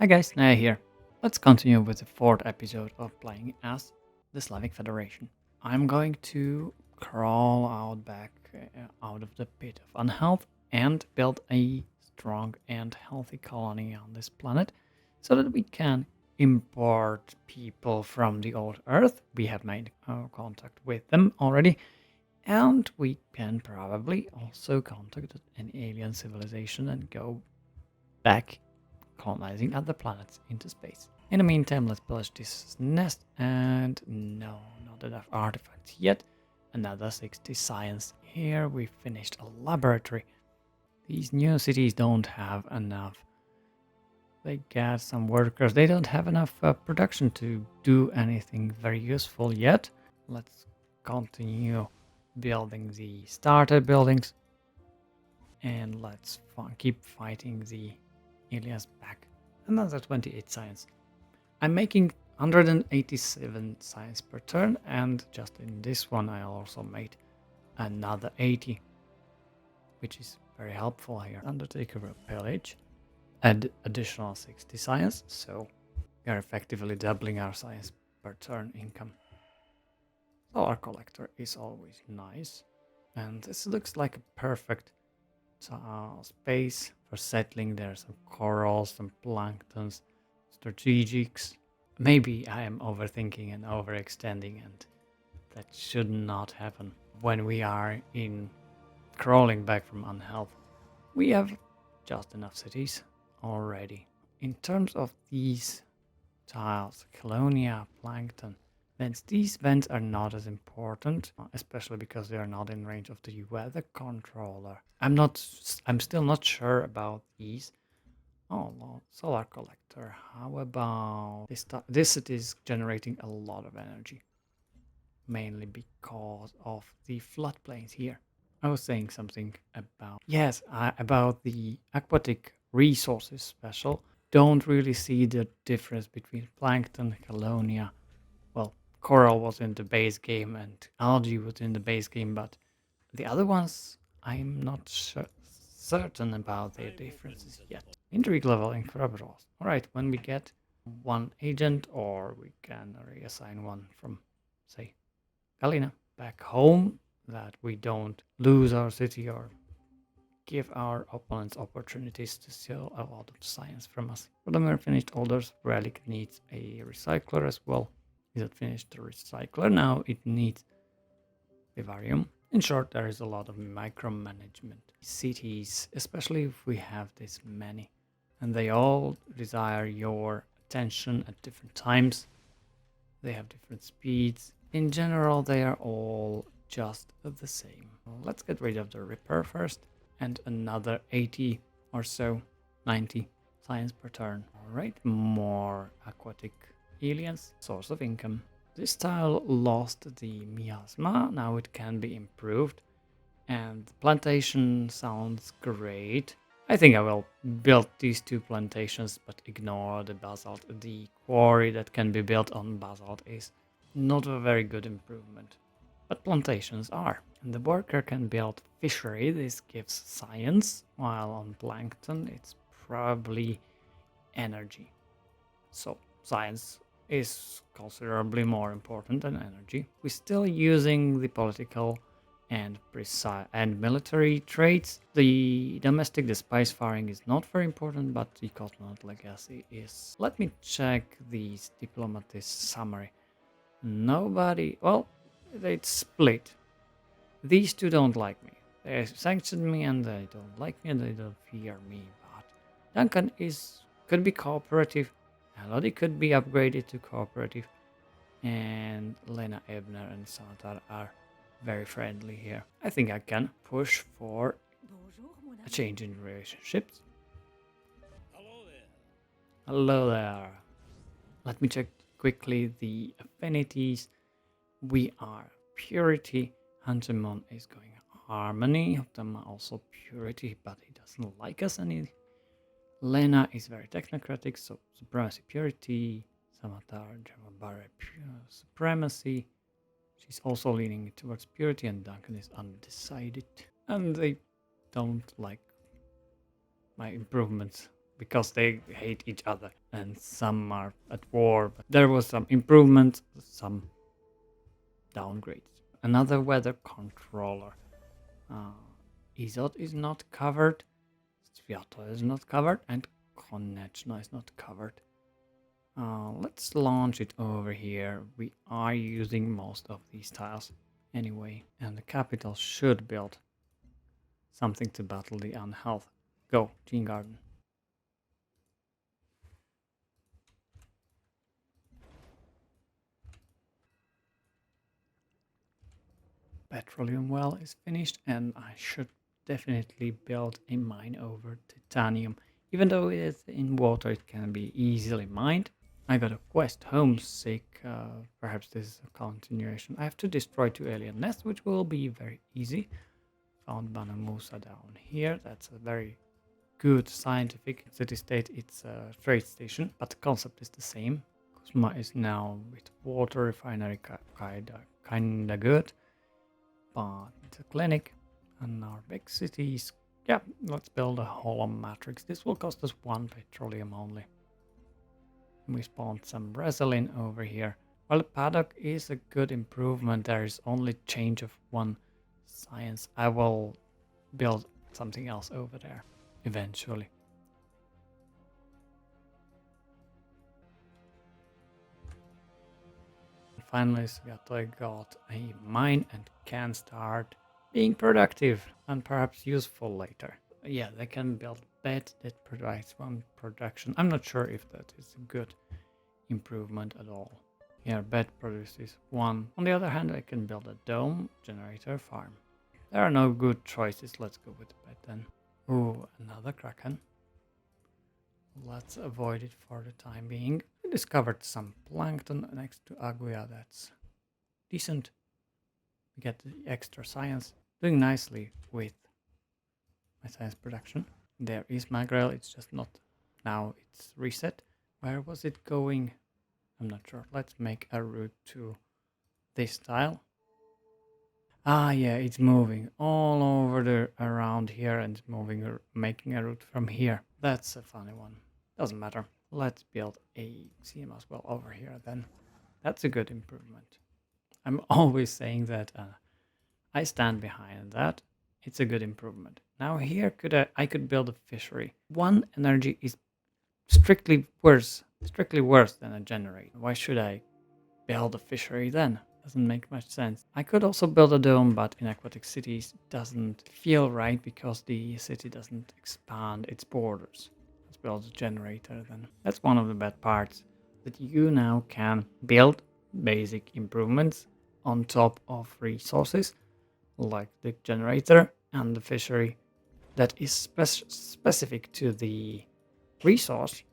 Hi guys, Naya here. Let's continue with the fourth episode of playing as the Slavic Federation. I'm going to crawl back out of the pit of unhealth and build a strong and healthy colony on this planet so that we can import people from the old Earth. We have made contact with them already, and we can probably also contact an alien civilization and go back colonizing other planets into space. In the meantime, let's polish this nest, and no, not enough artifacts yet. Another 60 science. Here we finished a laboratory. These new cities don't have enough. They get some workers. They don't have enough production to do anything very useful yet. Let's continue building the starter buildings, and let's keep fighting the aliens back. Another 28 science. I'm making 187 science per turn, and just in this one I also made another 80, which is very helpful here. Undertaker will pillage, add additional 60 science, so we are effectively doubling our science per turn income. Solar collector is always nice, and this looks like a perfect space for settling. There are some corals, some planktons, strategics. Maybe I am overthinking and overextending, and that should not happen. When we are in crawling back from unhealth, we have just enough cities already. In terms of these tiles, colonia, plankton, vents, these vents are not as important, especially because they are not in range of the weather controller. I'm still not sure about these. Oh, no, solar collector. How about this? This it is generating a lot of energy, mainly because of the floodplains here. I was saying something about about the aquatic resources special. Don't really see the difference between plankton, colonia. Well, coral was in the base game and algae was in the base game, but the other ones I'm not certain about their differences yet. Intrigue level incredible. Alright, when we get one agent, or we can reassign one from, say, Galina back home, that we don't lose our city or give our opponents opportunities to steal a lot of science from us. Furthermore, finished Aldous relic needs a recycler as well. Is it finished the recycler? Now it needs vivarium. In short, there is a lot of micromanagement. Cities, especially if we have this many, and they all desire your attention at different times. They have different speeds. In general, they are all just the same. Let's get rid of the Ripper first, and another 80 or so, 90 science per turn. Alright, more aquatic aliens, source of income. This tile lost the miasma, now it can be improved, and plantation sounds great. I think I will build these two plantations, but ignore the basalt. The quarry that can be built on basalt is not a very good improvement, but plantations are. And the worker can build fishery, this gives science, while on plankton it's probably energy. So science is considerably more important than energy. We're still using the political and precise and military traits. The domestic, the spice firing is not very important, but the coconut legacy is. Let me check the diplomatist summary. Nobody, well, they split. These two don't like me. They sanctioned me and they don't like me and they don't fear me. But Duncan could be cooperative. Elodie could be upgraded to cooperative. And Lena, Ebner, and Sanatar are very friendly here. I think I can push for a change in relationships. Hello there. Let me check quickly the affinities. We are purity. Hantemon is going harmony. Hotama also purity, but he doesn't like us any. Lena is very technocratic, so supremacy, purity. Samatar, Jamabare, supremacy. She's also leaning towards purity, and Duncan is undecided. And they don't like my improvements because they hate each other and some are at war. But there was some improvement, some downgrades. Another weather controller. Uh, Izot is not covered, Sviatlo is not covered, and Konechno is not covered. Let's launch it over here. We are using most of these tiles anyway, and the capital should build something to battle the unhealth. Go, Gene Garden. Petroleum well is finished, and I should definitely build a mine over titanium. Even though it is in water, it can be easily mined. I got a quest, homesick. Perhaps this is a continuation. I have to destroy 2 alien nests, which will be very easy. Found Banamusa down here. That's a very good scientific city-state. It's a trade station, but the concept is the same. Kuzma is now with water refinery, kinda good. But the clinic and our big cities. Yeah, let's build a hollow matrix. This will cost us 1 petroleum only. We spawned some Brazilian over here. Well, the paddock is a good improvement. There is only change of 1 science. I will build something else over there eventually. Finally, Sviatoy got a mine and can start being productive and perhaps useful later. Yeah, they can build bed that provides 1 production. I'm not sure if that is a good improvement at all. Here, bed produces 1. On the other hand, I can build a dome generator farm. There are no good choices. Let's go with the bed then. Ooh, another kraken. Let's avoid it for the time being. We discovered some plankton next to Aguia. That's decent. We get the extra science. Doing nicely with my science production. There is Magrel. It's just not now. It's reset. Where was it going? I'm not sure. Let's make a route to this tile. Ah, yeah, it's moving all over the around here and moving, making a route from here. That's a funny one. Doesn't matter. Let's build a CMS well over here then. That's a good improvement. I'm always saying that I stand behind that. It's a good improvement. Now here I could build a fishery. 1 energy is strictly worse than a generator. Why should I build a fishery then? Doesn't make much sense. I could also build a dome, but in aquatic cities it doesn't feel right because the city doesn't expand its borders. Let's build a generator then. That's one of the bad parts, that you now can build basic improvements on top of resources like the generator and the fishery that is specific to the resource.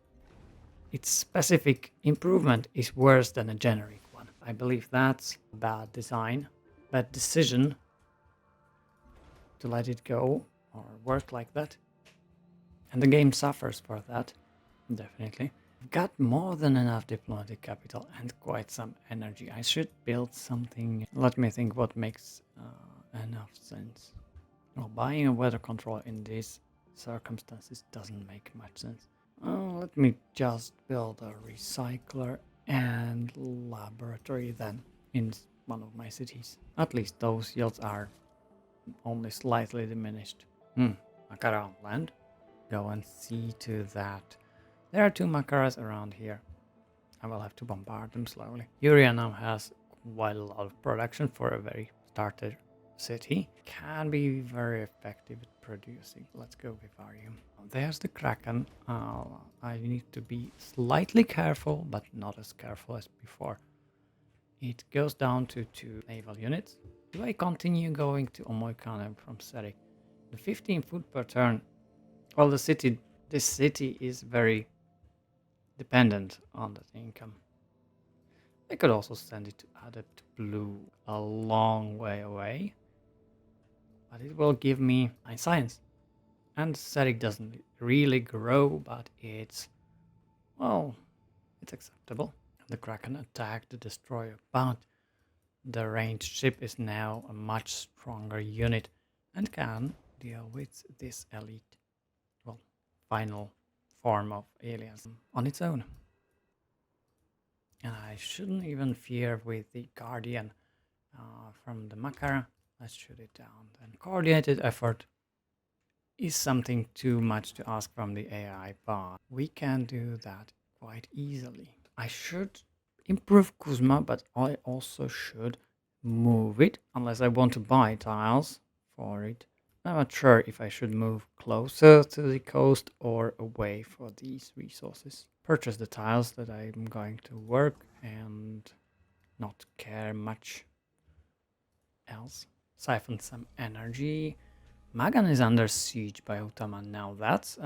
Its specific improvement is worse than a generic one. I believe that's bad design, bad decision to let it go or work like that. And the game suffers for that, definitely. I've got more than enough diplomatic capital and quite some energy. I should build something. Let me think what makes enough sense. Well, buying a weather control in these circumstances doesn't make much sense. Let me just build a recycler and laboratory then in one of my cities. At least those yields are only slightly diminished. Makara on land. Go and see to that. There are 2 Makaras around here. I will have to bombard them slowly. Uria now has quite a lot of production for a very starter city. Can be very effective at producing. Let's go Vivarium. There's the Kraken. I need to be slightly careful, but not as careful as before. It goes down to 2 naval units. Do I continue going to Omoikane from Serik? The 15 food per turn. Well, this city is very dependent on that income. I could also send it to Adept Blue, a long way away. But it will give me my science. And Serik doesn't really grow, but it's, well, it's acceptable. The Kraken attacked the destroyer, but the ranged ship is now a much stronger unit and can deal with this elite, well, final form of aliens on its own. And I shouldn't even fear with the Guardian from the Makara. Let's shoot it down. Then coordinated effort is something too much to ask from the AI, but we can do that quite easily. I should improve Kuzma, but I also should move it, unless I want to buy tiles for it. I'm not sure if I should move closer to the coast or away for these resources. Purchase the tiles that I'm going to work and not care much else. Siphon some energy. Magan is under siege by Utama now. That's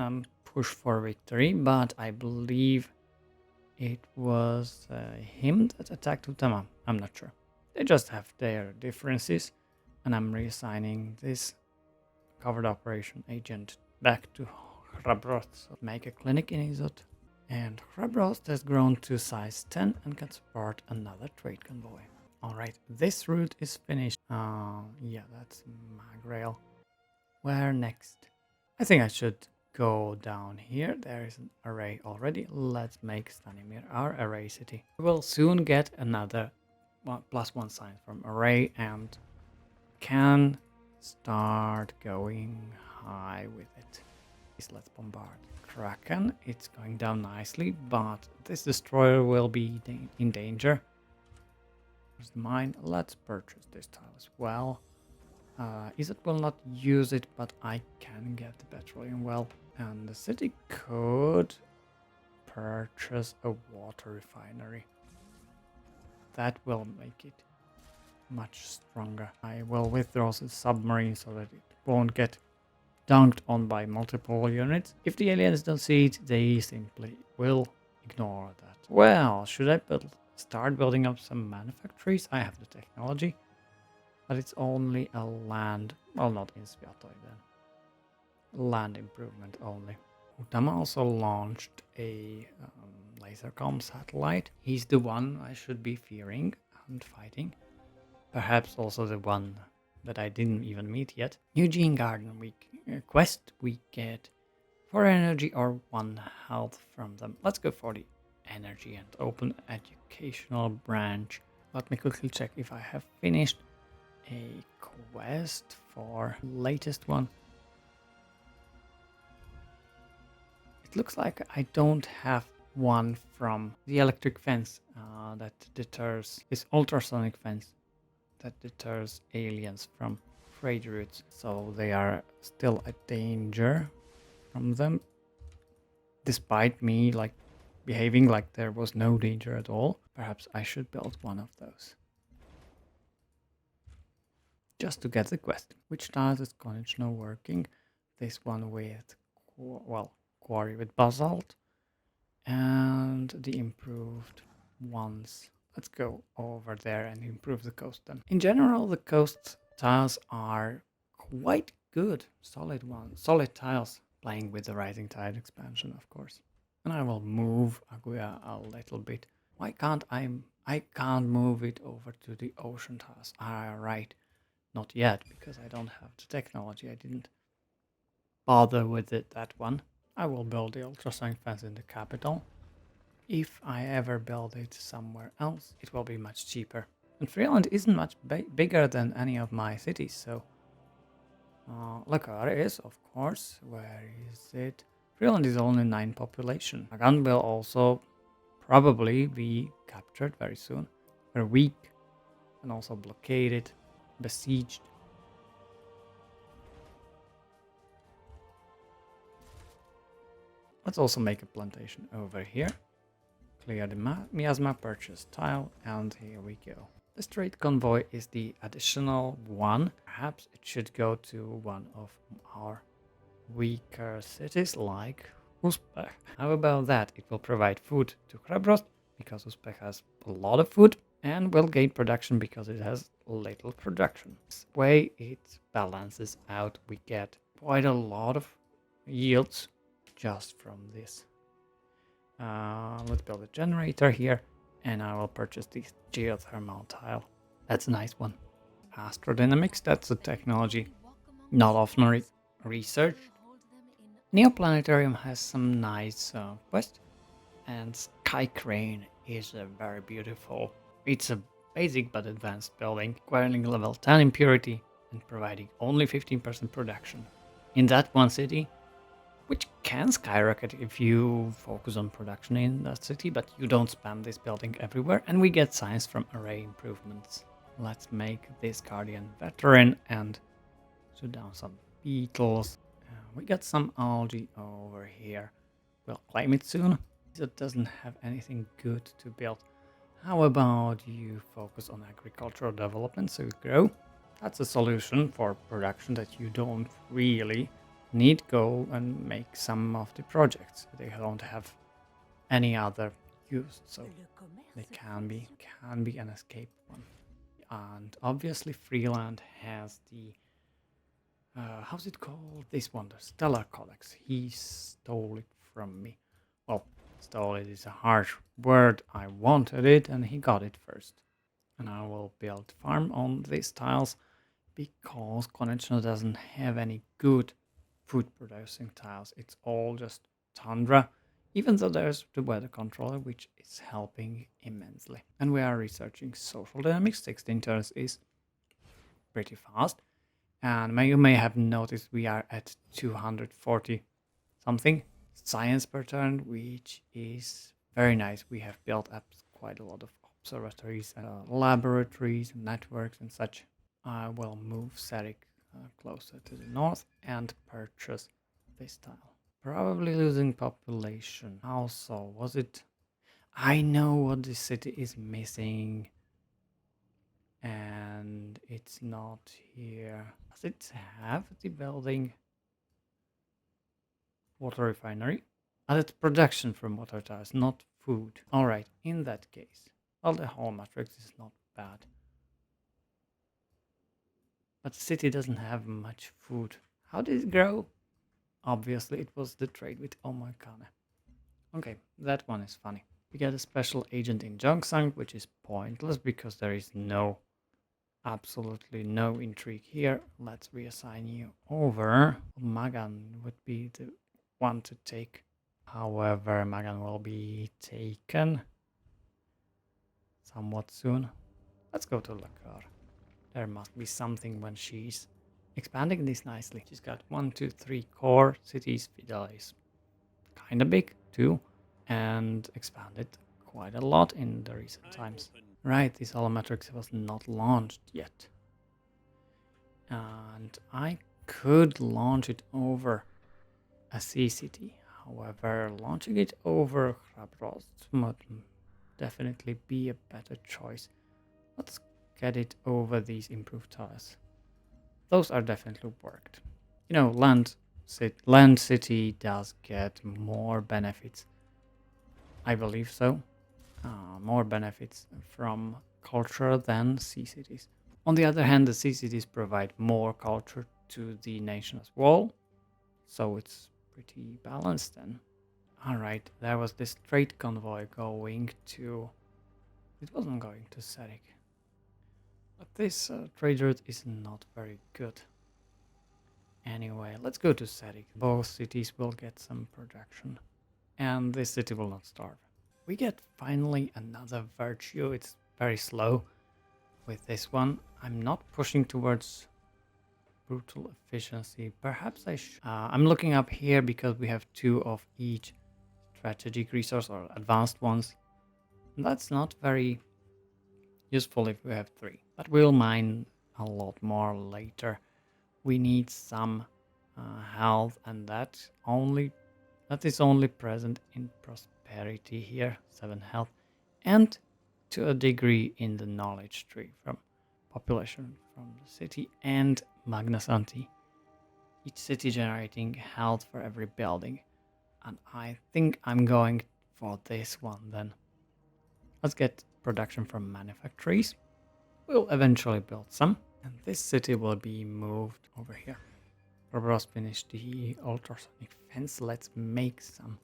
push for victory, but I believe it was him that attacked Utama. I'm not sure. They just have their differences, and I'm reassigning this covered operation agent back to Hrabrost. So make a clinic in Izot. And Hrabrost has grown to size 10 and can support another trade convoy. Alright, this route is finished. Yeah, that's Magrail. Where next? I think I should go down here. There is an array already. Let's make Stanimir our array city. We will soon get another +1 sign from array and can start going high with it. Let's bombard Kraken. It's going down nicely, but this destroyer will be in danger. Here's the mine. Let's purchase this tile as well. Izet will not use it, but I can get the petroleum well. And the city could purchase a water refinery. That will make it much stronger. I will withdraw the submarine so that it won't get dunked on by multiple units. If the aliens don't see it, they simply will ignore that. Well, should I start building up some manufactories? I have the technology. But it's only a land, well, not in Sviatoi then. Land improvement only. Utama also launched a lasercom satellite. He's the one I should be fearing and fighting. Perhaps also the one that I didn't even meet yet. Eugene Garden week quest, we get 4 energy or 1 health from them. Let's go for the energy and open educational branch. Let me quickly check if I have finished a quest for latest one. It looks like I don't have one from the electric fence that deters this ultrasonic fence that deters aliens from trade routes, so they are still a danger from them, despite me like behaving like there was no danger at all. Perhaps I should build one of those just to get the quest. Which tiles is Konechno working? This one with, well, quarry with basalt and the improved ones. Let's go over there and improve the coast then. In general, the coast tiles are quite good, solid ones, solid tiles, playing with the rising tide expansion, of course. And I will move Aguya a little bit. Why can't I can't move it over to the ocean tiles. Right. Not yet, because I don't have the technology. I didn't bother with it, that one. I will build the ultrasonic fence in the capital. If I ever build it somewhere else, it will be much cheaper. And Freeland isn't much bigger than any of my cities, so... Lakar is, of course. Where is it? Freeland is only 9 population. Agan will also probably be captured very soon. We're weak and also blockaded, besieged. Let's also make a plantation over here. Clear the miasma, purchase tile, and here we go. The trade convoy is the additional one. Perhaps it should go to one of our weaker cities like Uzbek. How about that? It will provide food to Krabrost because Uzbek has a lot of food, and will gain production because it has little production. This way it balances out. We get quite a lot of yields just from this. Let's build a generator here, and I will purchase this geothermal tile. That's a nice one. Astrodynamics, that's a technology not often researched. Neoplanetarium has some nice quests, and Sky Crane is a very beautiful. It's a basic but advanced building, requiring level 10 impurity and providing only 15% production. In that one city, which can skyrocket if you focus on production in that city, but you don't spam this building everywhere, and we get science from array improvements. Let's make this Guardian veteran and shoot down some beetles. We got some algae over here. We'll claim it soon. It doesn't have anything good to build. How about you focus on agricultural development so you grow? That's a solution for production that you don't really need. Go and make some of the projects. They don't have any other use, so they can be an escape one. And obviously Freeland has the how's it called? This one, the Stellar Codex. He stole it from me. Well, stole it is a harsh word. I wanted it and he got it first. And I will build farm on these tiles because Konechno doesn't have any good food producing tiles. It's all just tundra, even though there's the weather controller, which is helping immensely. And we are researching social dynamics. 16 turns is pretty fast. And you may have noticed we are at 240 something science per turn, which is very nice. We have built up quite a lot of observatories, laboratories, networks, and such. I will move Serik closer to the north and purchase this tile. Probably losing population. Also, was it? I know what this city is missing. And it's not here. Does it have the building? Water refinery? And it's production from water towers, not food. Alright, in that case. Well, the whole matrix is not bad. But the city doesn't have much food. How did it grow? Obviously, it was the trade with Omakane. Okay, that one is funny. We get a special agent in Jongsang, which is pointless because there is absolutely no intrigue here. Let's reassign you over. Magan would be the one to take. However, Magan will be taken somewhat soon. Let's go to Lakar. There must be something when she's expanding this nicely. She's got 1, 2, 3 core cities. Fidel is kind of big too, and expanded quite a lot in the recent times. Right, this holometrics was not launched yet. And I could launch it over a sea city. However, launching it over Hrabrost would definitely be a better choice. Let's get it over these improved towers. Those are definitely worked. You know, land city does get more benefits. I believe so. More benefits from culture than sea cities. On the other hand, the sea cities provide more culture to the nation as well, so it's pretty balanced then. Alright, there was this trade convoy going to... It wasn't going to Serik. But this trade route is not very good. Anyway, let's go to Serik. Both cities will get some production, and this city will not starve. We get finally another virtue. It's very slow with this one. I'm not pushing towards brutal efficiency. Perhaps I'm looking up here because we have 2 of each strategic resource or advanced ones. That's not very useful if we have 3. But we'll mine a lot more later. We need some health, and that is only present in prosperity here, 7 health, and to a degree in the knowledge tree from population from the city and Magnasanti. Each city generating health for every building. And I think I'm going for this one then. Let's get production from manufactories. We'll eventually build some. And this city will be moved over here. Barbaros finished the ultrasonic fence. Let's make some.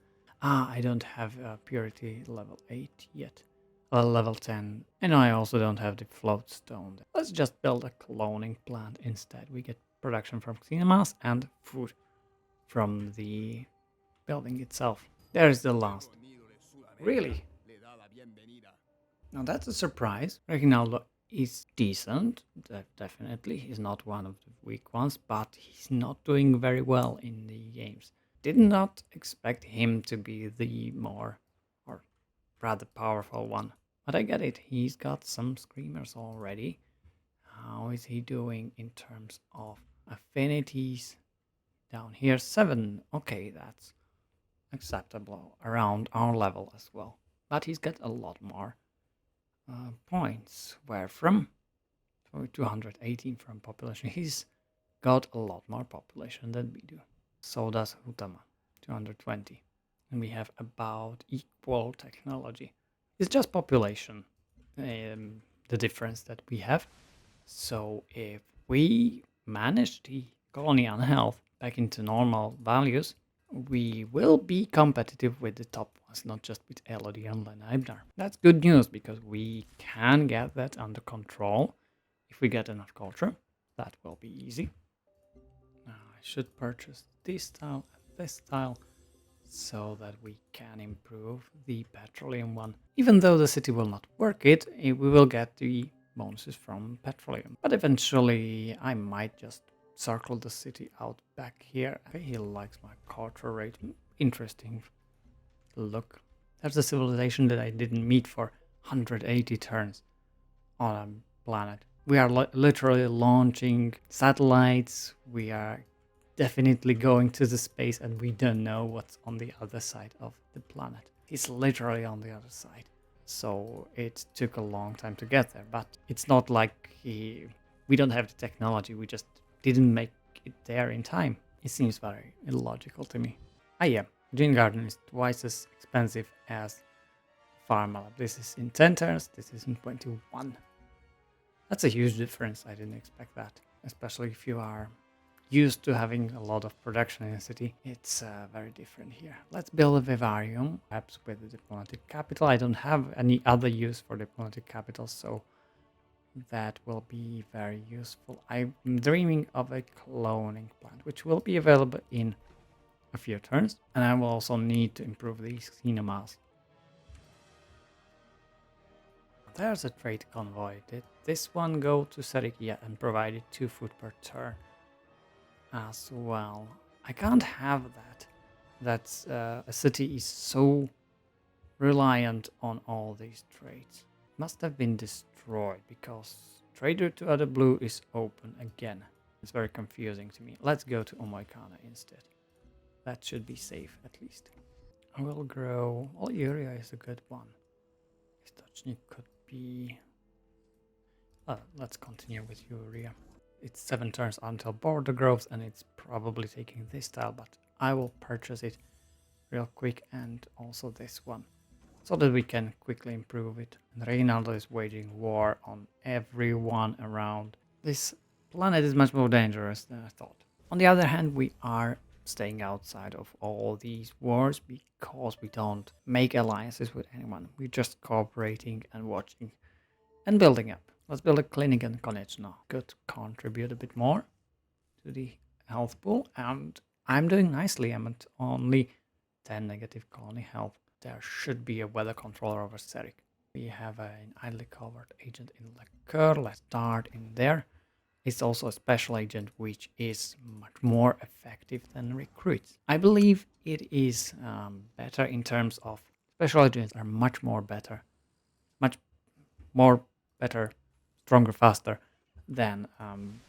I don't have purity level 8 yet. Level 10. And I also don't have the float stone. Let's just build a cloning plant instead. We get production from xenomass and food from the building itself. There's the last. Really? Now that's a surprise. Reginaldo is decent, definitely. He's not one of the weak ones, but he's not doing very well in the games. Did not expect him to be the more, or rather powerful one. But I get it, he's got some screamers already. How is he doing in terms of affinities? Down here, 7. Okay, that's acceptable, around our level as well. But he's got a lot more points. Where from? 218 from population. He's got a lot more population than we do. So does Hutama, 220. And we have about equal technology. It's just population, the difference that we have. So if we manage the colony and health back into normal values, we will be competitive with the top ones, not just with Elodie and Lenaibnar. That's good news because we can get that under control if we get enough culture. That will be easy. Now I should purchase this tile and this tile so that we can improve the petroleum one. Even though the city will not work it, we will get the bonuses from petroleum. But eventually I might just circle the city out back here. Okay, he likes my culture rate. Interesting look. There's a civilization that I didn't meet for 180 turns on a planet. We are literally launching satellites. We are definitely going to the space and we don't know what's on the other side of the planet. It's literally on the other side. So it took a long time to get there, but it's not like we don't have the technology, we just didn't make it there in time. It seems very illogical to me. Ah yeah, Gene Garden is twice as expensive as Farmalab. This is in 10 turns, this is in 21. That's a huge difference, I didn't expect that. Especially if you are used to having a lot of production in a city, it's very different here. Let's build a vivarium, perhaps with the diplomatic capital. I don't have any other use for diplomatic capital, so that will be very useful. I'm dreaming of a cloning plant, which will be available in a few turns, and I will also need to improve these cinemas. There's a trade convoy. Did this one go to Serikia and provided 2 food per turn as well? I can't have that. That's a city is so reliant on all these trades. It must have been destroyed because trader to other blue is open again. It's very confusing to me. Let's go to Omoikana instead. That should be safe at least. I will grow. Uria is a good one. Stochnik could be. Let's continue with Uria. It's 7 turns until border grows and it's probably taking this tile, but I will purchase it real quick and also this one so that we can quickly improve it. And Reinaldo is waging war on everyone around. This planet is much more dangerous than I thought. On the other hand, we are staying outside of all these wars because we don't make alliances with anyone. We're just cooperating and watching and building up. Let's build a clinic in Konechno. Could contribute a bit more to the health pool, and I'm doing nicely. I'm at only 10 negative colony health. There should be a weather controller over Serik. We have an idly covered agent in Liqueur. Let's start in there. It's also a special agent which is much more effective than recruits. I believe it is better in terms of special agents are much more better, stronger, faster than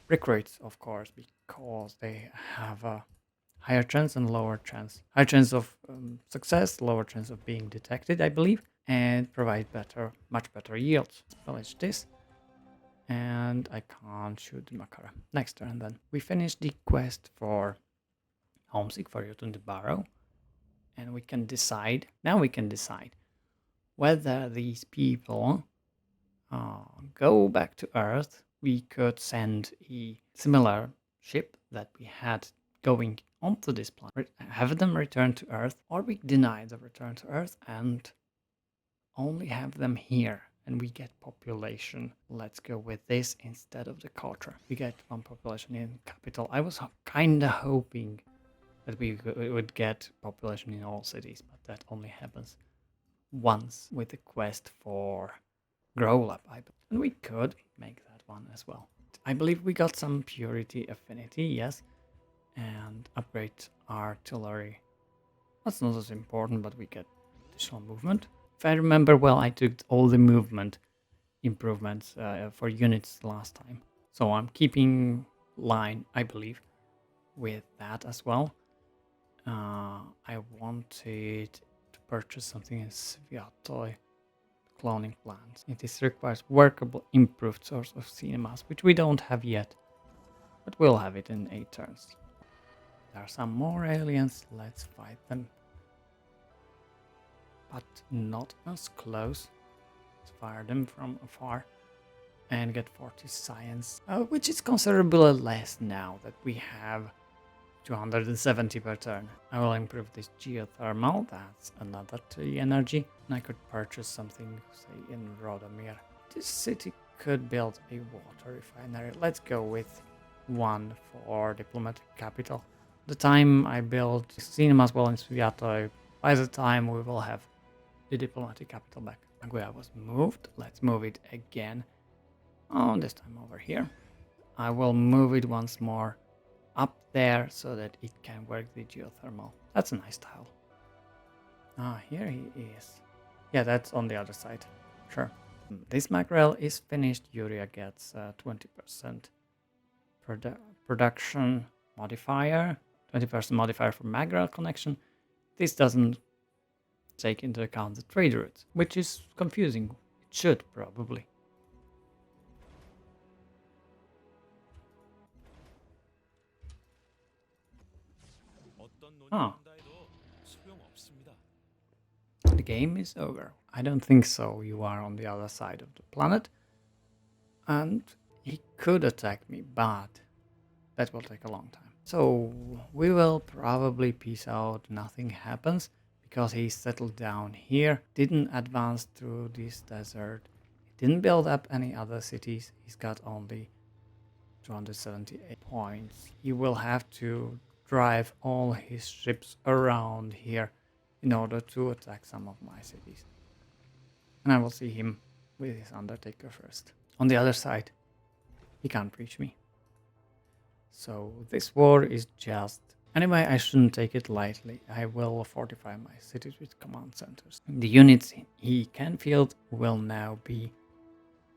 recruits, of course, because they have a higher chance and lower chance. Higher chance of success, lower chance of being detected, I believe, and provide much better yields. Let's pillage this. And I can't shoot the Makara. Next turn then. We finished the quest for Homesick for Jotun the Barrow. And we can decide, now we can decide whether these people go back to Earth. We could send a similar ship that we had going onto this planet, have them return to Earth, or we deny the return to Earth and only have them here. And we get population. Let's go with this instead of the culture. We get 1 population in capital. I was kind of hoping that we would get population in all cities, but that only happens once with the quest for Grow Up, and we could make that one as well. I believe we got some purity affinity, yes, and upgrade artillery. That's not as important, but we get additional movement. If I remember well, I took all the movement improvements for units last time. So I'm keeping line, I believe, with that as well. I wanted to purchase something in Sviatoy, cloning plants. It requires workable, improved source of cinemas, which we don't have yet, but we'll have it in 8 turns. There are some more aliens, let's fight them. But not as close. Let's fire them from afar and get 40 science, which is considerably less now that we have 270 per turn. I will improve this geothermal, that's another 3 energy, and I could purchase something, say, in Rodomir. This city could build a water refinery. Let's go with one for diplomatic capital. The time I build cinemas well in Sviatoy, by the time we will have the diplomatic capital back. Nagoya was moved, let's move it again. Oh, this time over here. I will move it once more up there so that it can work the geothermal. That's a nice tile. Ah, here he is. Yeah, that's on the other side. Sure. This mackerel is finished. Yuria gets 20% production modifier, 20% modifier for mackerel connection. This doesn't take into account the trade routes, which is confusing. It should probably. Oh. The game is over. I don't think so. You are on the other side of the planet. And he could attack me, but that will take a long time. So we will probably peace out. Nothing happens because he settled down here. Didn't advance through this desert. He didn't build up any other cities. He's got only 278 points. He will have to drive all his ships around here in order to attack some of my cities. And I will see him with his Undertaker first. On the other side, he can't reach me. So this war is just... Anyway, I shouldn't take it lightly. I will fortify my cities with command centers. The units he can field will now be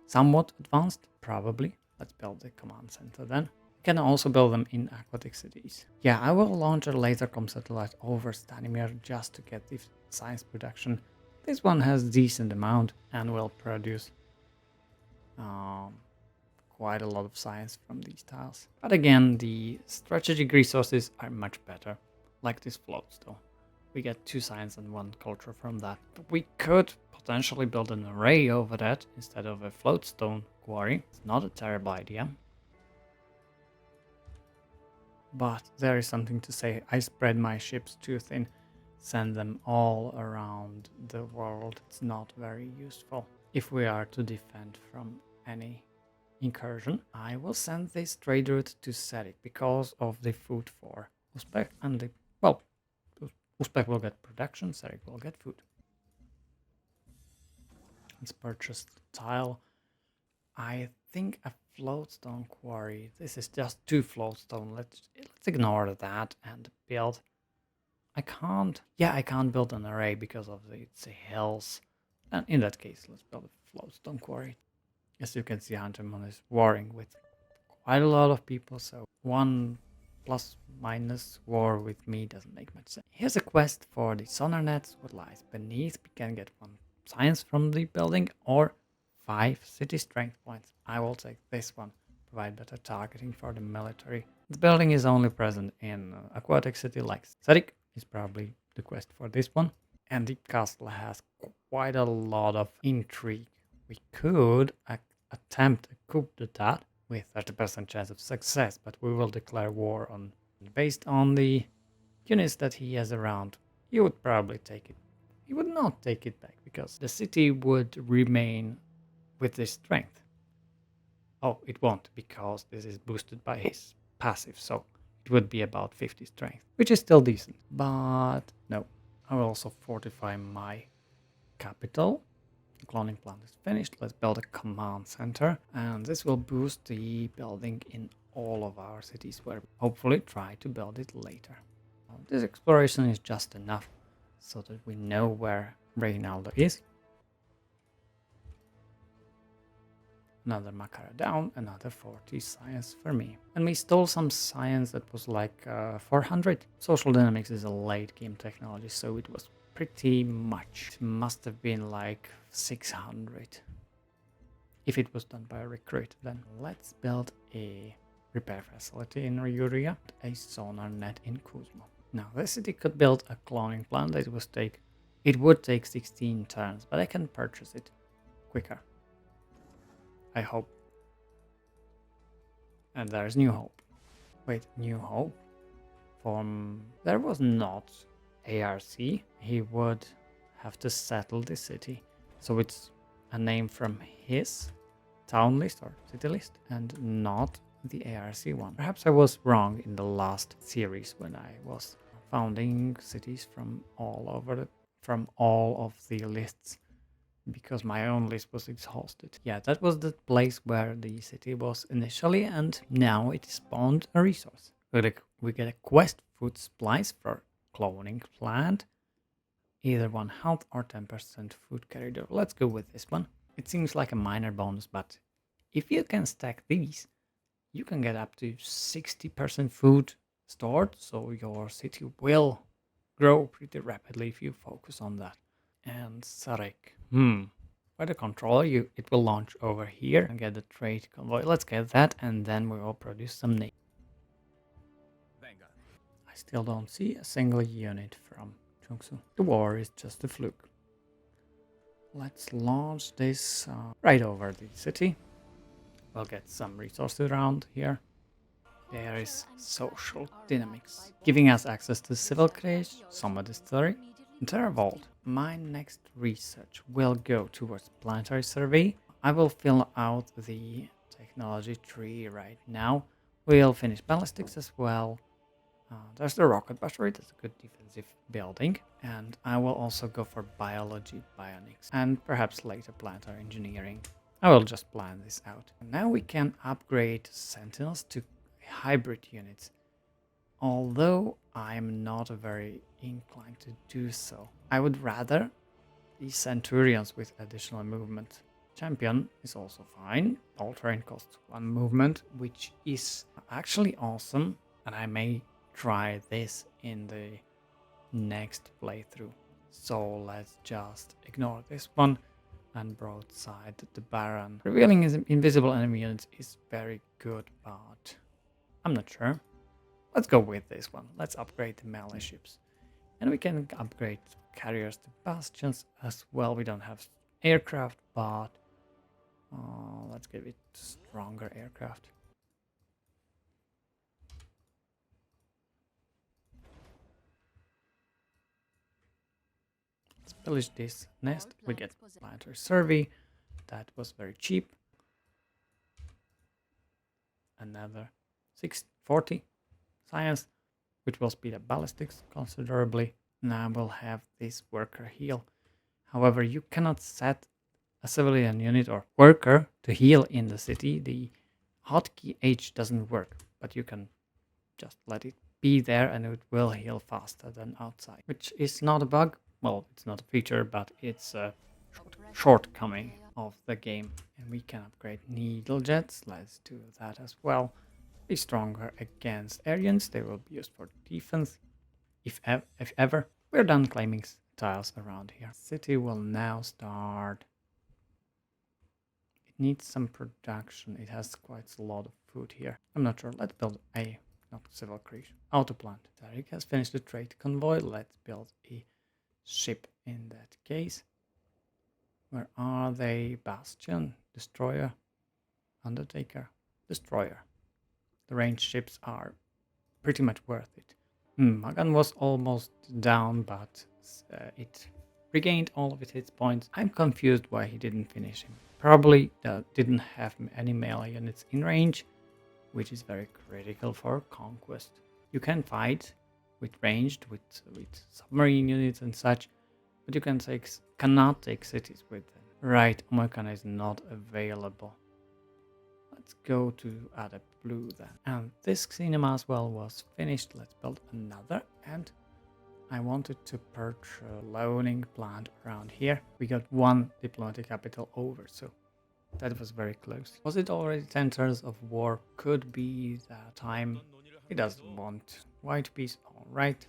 somewhat advanced, probably. Let's build the command center then. Can also build them in aquatic cities. Yeah, I will launch a lasercom satellite over Stanimir just to get the science production. This one has decent amount and will produce quite a lot of science from these tiles. But again, the strategic resources are much better, like this floatstone. We get 2 science and 1 culture from that. But we could potentially build an array over that instead of a floatstone quarry. It's not a terrible idea. But there is something to say. I spread my ships too thin, send them all around the world. It's not very useful if we are to defend from any incursion. I will send this trade route to Serik because of the food for Uzbek and the... well, Uzbek will get production, Serik will get food. Let's purchase the tile. I think a floatstone quarry. This is just 2 floatstone. Let's ignore that and build. I can't build an array because of it's hills. And in that case, let's build a floatstone quarry. As you can see, Huntermon is warring with quite a lot of people, so 1 plus minus war with me doesn't make much sense. Here's a quest for the sonar nets. What lies beneath? We can get 1 science from the building or 5 city strength points. I will take this one. Provide better targeting for the military. The building is only present in aquatic city like Serik is probably the quest for this one. And the castle has quite a lot of intrigue. We could attempt a coup d'etat with 30% chance of success, but we will declare war on. Based on the units that he has around, he would probably take it. He would not take it back because the city would remain with this strength. Oh, it won't because this is boosted by his passive, so it would be about 50 strength, which is still decent. But no, I will also fortify my capital. The cloning plant is finished. Let's build a command center, and this will boost the building in all of our cities, where hopefully try to build it later. This exploration is just enough so that we know where Reynaldo is. Another Makara down, another 40 science for me. And we stole some science that was like 400. Social dynamics is a late game technology, so it was pretty much. It must have been like 600. If it was done by a recruit, then let's build a repair facility in Ryuria, a sonar net in Kuzmo. Now, the city could build a cloning plant. It would take 16 turns, but I can purchase it quicker. I hope. And there's New Hope. Wait, New Hope? There was not ARC. He would have to settle the city. So it's a name from his town list or city list and not the ARC one. Perhaps I was wrong in the last series when I was founding cities from all of the lists, because my own list was exhausted. Yeah, that was the place where the city was initially, and now it spawned a resource. We get a quest food supplies for cloning plant, either 1 health or 10% food carried over. Let's go with this one. It seems like a minor bonus, but if you can stack these, you can get up to 60% food stored, so your city will grow pretty rapidly if you focus on that. And Sarek. By the controller, it will launch over here and get the trade convoy. Let's get that, and then we will produce some name. I still don't see a single unit from Chungsu. The war is just a fluke. Let's launch this right over the city. We'll get some resources around here. There is social dynamics, giving us access to civil creation, Soma distillery, and Terra Vault. My next research will go towards planetary survey. I will fill out the technology tree right now. We'll finish ballistics as well. There's the rocket battery, that's a good defensive building. And I will also go for biology, bionics, and perhaps later planetary engineering. I will just plan this out. Now we can upgrade Sentinels to hybrid units, although I'm not very inclined to do so. I would rather the Centurions with additional movement. Champion is also fine. All terrain costs 1 movement, which is actually awesome, and I may try this in the next playthrough. So let's just ignore this one and broadside the Baron. Revealing his invisible enemy units is very good, but I'm not sure. Let's go with this one. Let's upgrade the melee ships. And we can upgrade carriers to bastions as well. We don't have aircraft, but let's give it stronger aircraft. Let's pillage this nest. We get planetary survey. That was very cheap. Another 640 science, which will speed up ballistics considerably. Now we'll have this worker heal. However, you cannot set a civilian unit or worker to heal in the city. The hotkey H doesn't work, but you can just let it be there and it will heal faster than outside, which is not a bug. Well, it's not a feature, but it's a shortcoming of the game. And we can upgrade needle jets. Let's do that as well. Be stronger against Aryans. They will be used for defense. If ever. We're done claiming tiles around here. City will now start. It needs some production. It has quite a lot of food here. I'm not sure. Let's build a not civil creation. Auto plant. Tariq has finished the trade convoy. Let's build a ship in that case. Where are they? Bastion, Destroyer, Undertaker, Destroyer. The ranged ships are pretty much worth it. Magan was almost down, but it regained all of its hit points. I'm confused why he didn't finish him. Probably didn't have any melee units in range, which is very critical for conquest. You can fight with ranged, with submarine units and such, but you cannot take cities with them. Right, Omokana is not available. Let's go to Adept Blue then. And this cinema as well was finished. Let's build another. And I wanted to perch a loaning plant around here. We got one diplomatic capital over, so that was very close. Was it already 10 turns of war? Could be that time. He doesn't want white peace. Alright.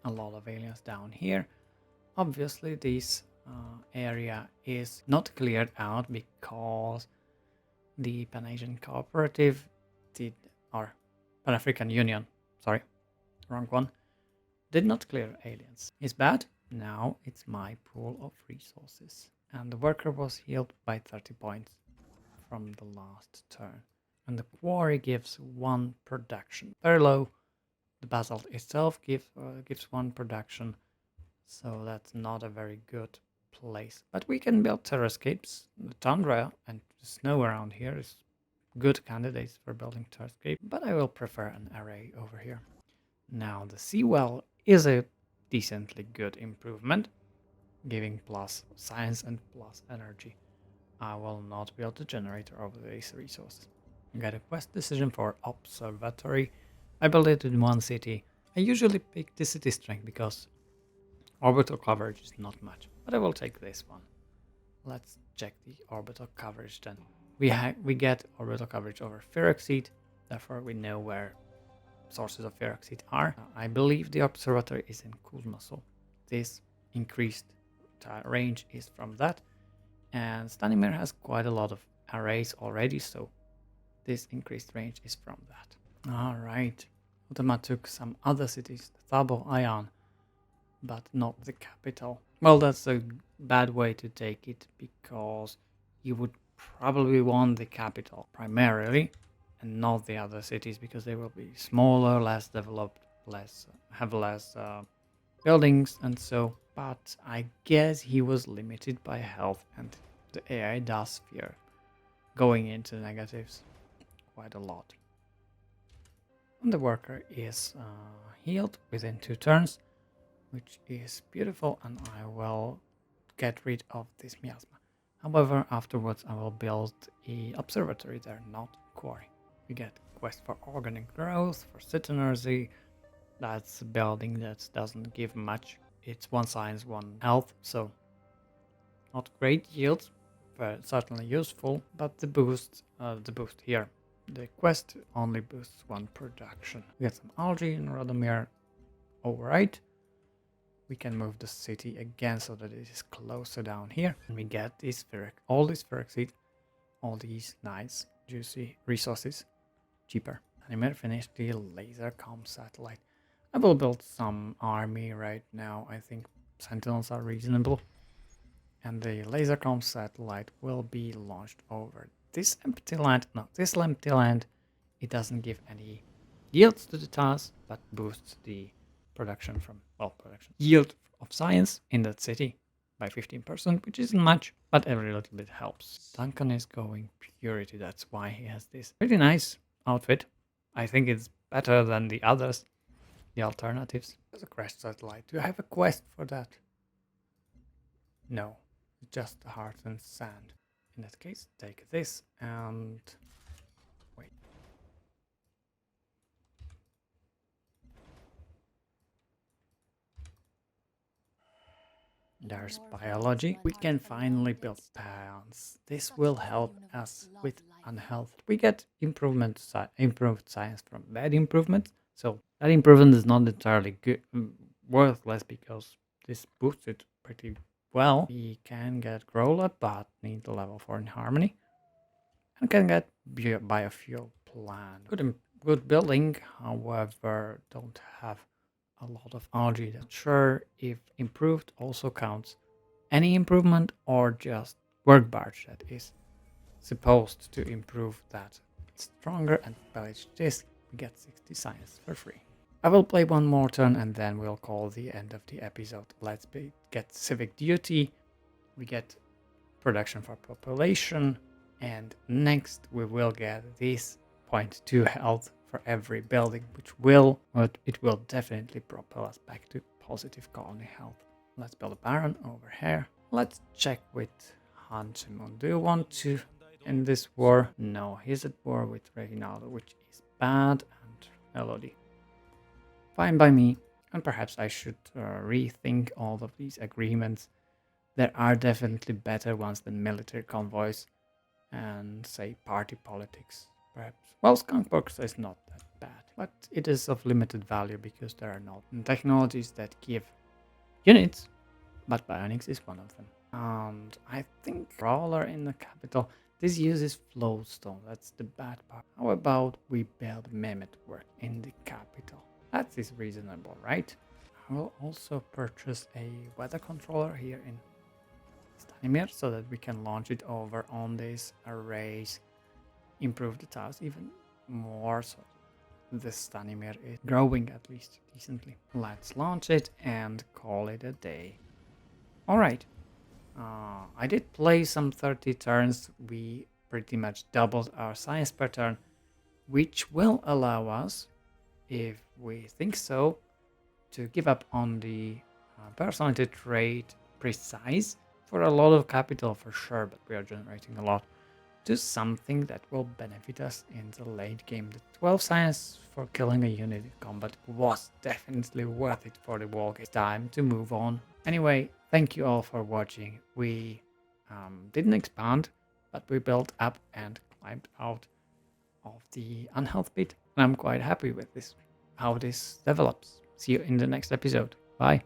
A lot of aliens down here. Obviously this area is not cleared out because the Pan-Asian Cooperative or Pan-African Union, sorry, wrong one, did not clear aliens. It's bad. Now it's my pool of resources. And the worker was healed by 30 points from the last turn. And the quarry gives 1 production. Very low. The basalt itself gives 1 production. So that's not a very good place. But we can build terrascapes. The tundra and the snow around here is good candidates for building terrascape. But I will prefer an array over here. Now the seawall is a decently good improvement, giving plus science and plus energy. I will not build a generator over these resources. I got a quest decision for observatory. I built it in 1 city. I usually pick the city strength because orbital coverage is not much, but I will take this one. Let's check the orbital coverage then. We get orbital coverage over Feroxide, therefore we know where sources of Feroxide are. I believe the observatory is in Kuzmasol. This increased range is from that, and Stanimir has quite a lot of arrays already, so this increased range is from that. Alright, Utama took some other cities, Thabo, Ion, but not the capital. Well, that's a bad way to take it, because you would probably want the capital primarily, and not the other cities, because they will be smaller, less developed, have less buildings and so. But I guess he was limited by health, and the AI does fear going into negatives quite a lot. And the worker is healed within 2 turns, which is beautiful, and I will get rid of this miasma. However, afterwards I will build an observatory there, not quarry. We get quest for organic growth, for citizenry. That's a building that doesn't give much. It's 1 science, 1 health, so not great yields, but certainly useful. But the boost here, the quest only boosts 1 production. We get some algae in Radomir. Alright. We can move the city again so that it is closer down here. And we get all this Feroxide, all these nice juicy resources cheaper. And I might finish the laser comm satellite. I will build some army right now. I think sentinels are reasonable. And the laser comm satellite will be launched over this empty land. No, this empty land. It doesn't give any yields to the task, but boosts the production yield of science in that city by 15%, which isn't much, but every little bit helps. Duncan is going purity. That's why he has this pretty nice outfit. I think it's better than the others. The alternatives. There's a crash satellite. Do I have a quest for that? No, just the heart and sand. In that case, take this and wait. There's biology. We can finally build pounds. This will help us with unhealth. We get improved science from that improvement. So that improvement is not entirely good, worthless, because this boosts it pretty well. We can get Growler, but need the level 4 in Harmony. And can get biofuel plant. Good building, however, don't have a lot of algae. Not sure if improved also counts any improvement or just work barge that is supposed to improve that. It's stronger, and pillage this. We get 60 science for free. I will play 1 more turn and then we'll call the end of the episode. Let's get civic duty. We get production for population, and next we will get this 0.2 health for every building, but it will definitely propel us back to positive colony health. Let's build a baron over here. Let's check with Hanchemun. Do you want to end this war? No, he's at war with Reginaldo, which is bad, and Elodie. Fine by me. And perhaps I should rethink all of these agreements. There are definitely better ones than military convoys and, say, party politics, perhaps. Well, Skunkbox is not that bad, but it is of limited value because there are not technologies that give units, but Bionics is one of them. And I think Brawler in the capital, this uses Flowstone, that's the bad part. How about we build Mehmet work in the capital? That is reasonable, right? I will also purchase a weather controller here in Stanimir so that we can launch it over on these arrays, improve the tiles even more so the Stanimir is growing at least decently. Let's launch it and call it a day. Alright, I did play some 30 turns. We pretty much doubled our science per turn, which will allow us, if we think so, to give up on the personality trait precise for a lot of capital for sure, but we are generating a lot, to something that will benefit us in the late game. The 12 science for killing a unit in combat was definitely worth it for the walk. It's time to move on. Anyway, thank you all for watching. We didn't expand, but we built up and climbed out of the unhealth pit. And I'm quite happy with this, how this develops. See you in the next episode. Bye.